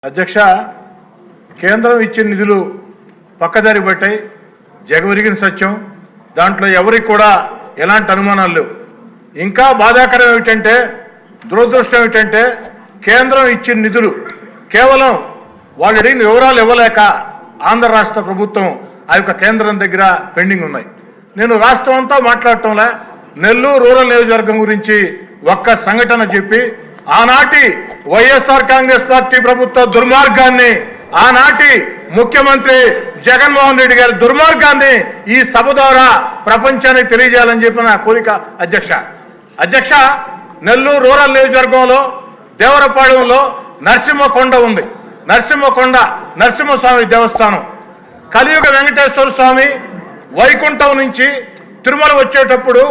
అధ్యక్ష కేంద్రం ఇచ్చిన నిధులు పక్కదారి పట్టాయి జగవరిగిన సత్యం దాంట్లో ఎవరికి కూడా ఎలాంటి అనుమానాలు లేవు ఇంకా బాధాకరం ఏమిటంటే దురదృష్టం ఏమిటంటే కేంద్రం ఇచ్చిన నిధులు కేవలం వాళ్ళు అడిగిన వివరాలు ఇవ్వలేక ఆంధ్ర రాష్ట్ర ప్రభుత్వం ఆ యొక్క కేంద్రం దగ్గర పెండింగ్ ఉన్నాయి నేను రాష్ట్రం అంతా మాట్లాడటంలా నెల్లూరు రూరల్ నియోజకవర్గం గురించి ఒక్క సంఘటన చెప్పి ఆనాటి వైఎస్ఆర్ కాంగ్రెస్ పార్టీ ప్రభుత్వ దుర్మార్గాన్ని ఆనాటి ముఖ్యమంత్రి జగన్మోహన్ రెడ్డి గారి దుర్మార్గాన్ని ఈ సభ ద్వారా ప్రపంచానికి తెలియజేయాలని చెప్పిన నా కోరిక అధ్యక్ష నెల్లూరు రూరల్ నియోజకవర్గంలో దేవరపాడెంలో నరసింహకొండ ఉంది నరసింహస్వామి దేవస్థానం కలియుగ వెంకటేశ్వర స్వామి వైకుంఠం నుంచి తిరుమల వచ్చేటప్పుడు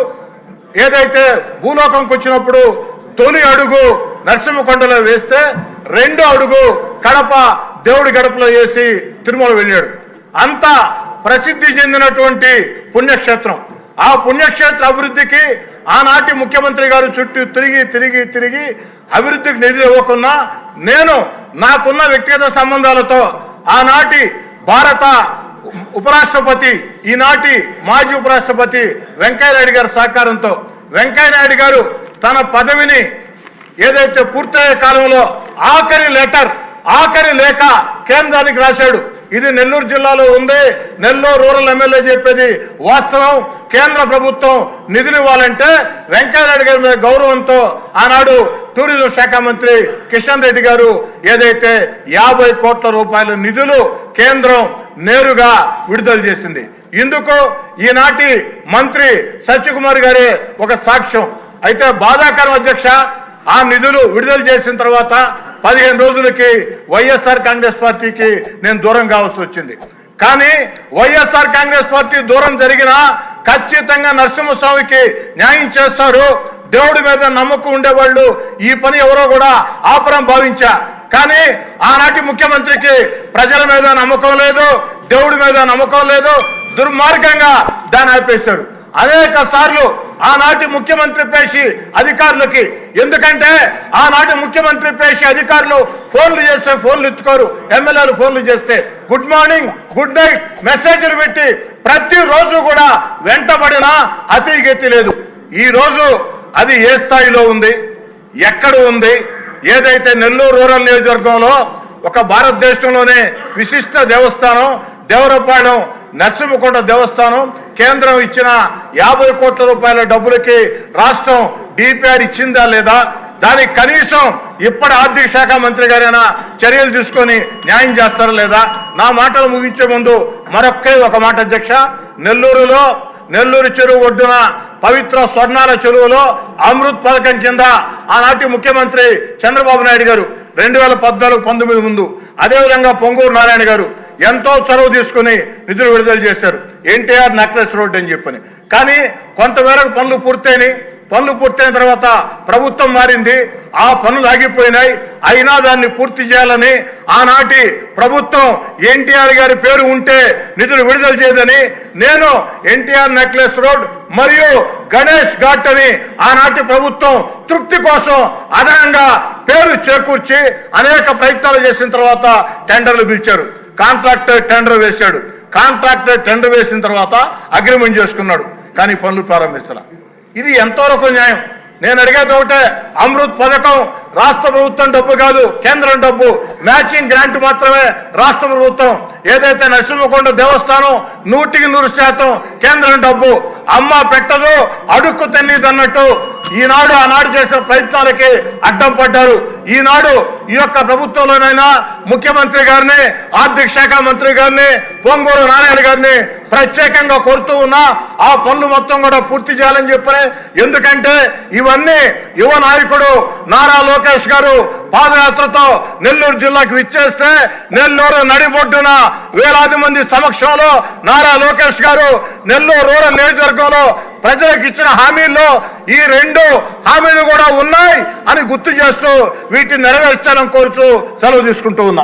ఏదైతే భూలోకంకి వచ్చినప్పుడు తొలి అడుగు నరసింహకొండలో వేస్తే రెండో అడుగు కడప దేవుడి గడపలో వేసి తిరుమల వెళ్ళాడు అంత ప్రసిద్ధి చెందినటువంటి పుణ్యక్షేత్రం ఆ పుణ్యక్షేత్ర అభివృద్ధికి ఆనాటి ముఖ్యమంత్రి గారు చుట్టూ తిరిగి అభివృద్ధికి నిధులు ఇవ్వకున్నా నేను నాకున్న వ్యక్తిగత సంబంధాలతో ఆనాటి భారత ఉపరాష్ట్రపతి ఈనాటి మాజీ ఉపరాష్ట్రపతి వెంకయ్యనాయుడు గారి సహకారంతో వెంకయ్యనాయుడు గారు తన పదవిని ఏదైతే పూర్తయ్యే కాలంలో ఆఖరి లేఖ కేంద్రానికి రాశాడు ఇది నెల్లూరు జిల్లాలో ఉంది నెల్లూరు రూరల్ ఎమ్మెల్యే చెప్పేది వాస్తవం కేంద్ర ప్రభుత్వం నిధులు ఇవ్వాలంటే వెంకయ్యనాయుడు గారి మీద గౌరవంతో ఆనాడు టూరిజం శాఖ మంత్రి కిషన్ రెడ్డి గారు ఏదైతే 50 కోట్ల రూపాయల నిధులు కేంద్రం నేరుగా విడుదల చేసింది ఇందుకు ఈనాటి మంత్రి సత్యకుమార్ గారే ఒక సాక్ష్యం అయితే బాధాకరం అధ్యక్ష ఆ నిధులు విడుదల చేసిన తర్వాత 15 రోజులకి వైఎస్ఆర్ కాంగ్రెస్ పార్టీకి నేను దూరం కావాల్సి వచ్చింది కానీ వైఎస్ఆర్ కాంగ్రెస్ పార్టీ దూరం జరిగినా ఖచ్చితంగా నరసింహస్వామికి న్యాయం చేస్తారు దేవుడి మీద నమ్మకం ఉండేవాళ్ళు ఈ పని ఎవరో కూడా ఆపరం భావించా కానీ ఆనాటి ముఖ్యమంత్రికి ప్రజల మీద నమ్మకం లేదు దేవుడి మీద నమ్మకం లేదు దుర్మార్గంగా దాన్ని ఆపేశాడు అనేక సార్లు ఆనాటి ముఖ్యమంత్రి పేషి అధికారులకి ఎందుకంటే ఆనాటి ముఖ్యమంత్రి పేషి అధికారులు ఫోన్లు చేస్తే ఫోన్లు ఎత్తుకోరు ఎమ్మెల్యేలు ఫోన్లు చేస్తే గుడ్ మార్నింగ్ గుడ్ నైట్ మెసేజ్లు పెట్టి ప్రతిరోజు కూడా వెంటబడినా అతిగెత్తి లేదు ఈ రోజు అది ఏ స్థాయిలో ఉంది ఎక్కడ ఉంది ఏదైతే నెల్లూరు రూరల్ నియోజకవర్గంలో ఒక భారతదేశంలోనే విశిష్ట దేవస్థానం దేవరపాడెం నరసింహకొండ దేవస్థానం కేంద్రం ఇచ్చిన 50 కోట్ల రూపాయల డబ్బులకి రాష్ట్రం డిపిఆర్ ఇచ్చిందా లేదా దానికి కనీసం ఇప్పటి ఆర్థిక శాఖ మంత్రి గారైనా చర్యలు తీసుకొని న్యాయం చేస్తారా లేదా నా మాటలు ముగించే ముందు ఒక మాట అధ్యక్ష నెల్లూరు చెరువు ఒడ్డున పవిత్ర స్వర్ణాల చెరువులో అమృత్ పథకం కింద ఆనాటి ముఖ్యమంత్రి చంద్రబాబు నాయుడు గారు 2014-19 ముందు అదేవిధంగా పొంగూరు నారాయణ గారు ఎంతో చొరవ తీసుకుని నిధులు విడుదల చేశారు ఎన్టీఆర్ నెక్లెస్ రోడ్ అని చెప్పని కానీ కొంతమేరకు పనులు పూర్తయిన తర్వాత ప్రభుత్వం మారింది ఆ పనులు ఆగిపోయినాయి అయినా దాన్ని పూర్తి చేయాలని ఆనాటి ప్రభుత్వం ఎన్టీఆర్ గారి పేరు ఉంటే నిధులు విడుదల చేయదని నేను ఎన్టీఆర్ నెక్లెస్ రోడ్ మరియు గణేష్ ఘాట్ అని ఆనాటి ప్రభుత్వం తృప్తి కోసం అదనంగా పేరు చేకూర్చి అనేక ప్రయత్నాలు చేసిన తర్వాత టెండర్లు పిలిచారు కాంట్రాక్టర్ టెండర్ వేశాడు కాంట్రాక్టర్ టెండర్ వేసిన తర్వాత అగ్రిమెంట్ చేసుకున్నాడు కానీ పనులు ప్రారంభించాల ఇది ఎంతవరకు న్యాయం నేను అడిగేది ఒకటే అమృత్ పథకం రాష్ట్ర ప్రభుత్వం డబ్బు కాదు కేంద్రం డబ్బు మ్యాచింగ్ గ్రాంట్ మాత్రమే రాష్ట్ర ప్రభుత్వం ఏదైతే నరసింహకొండ దేవస్థానం 100% కేంద్రం డబ్బు అమ్మ పెట్టదు అడుక్కు తిన్నది అన్నట్టు ఈనాడు ఆనాడు చేసిన ప్రయత్నాలకి అడ్డం పడ్డారు ఈనాడు ఈ యొక్క ప్రభుత్వంలోనైనా ముఖ్యమంత్రి గారిని ఆర్థిక శాఖ మంత్రి గారిని పొంగూరు నారాయణ గారిని ప్రత్యేకంగా కోరుతూ ఉన్నా ఆ పనులు మొత్తం కూడా పూర్తి చేయాలని చెప్పని ఎందుకంటే ఇవన్నీ యువ నాయకుడు నారా లోకేష్ గారు పాదయాత్రతో నెల్లూరు జిల్లాకు విచ్చేస్తే నెల్లూరు నడిబొడ్డున వేలాది మంది సమక్షంలో నారా లోకేష్ గారు నెల్లూరు రూరల్ నియోజకవర్గంలో ప్రజలకు ఇచ్చిన హామీల్లో ఈ 2 హామీలు కూడా ఉన్నాయి అని గుర్తు చేస్తూ వీటిని నెరవేర్చాలని కోరుచూ సెలవు తీసుకుంటూ ఉన్నా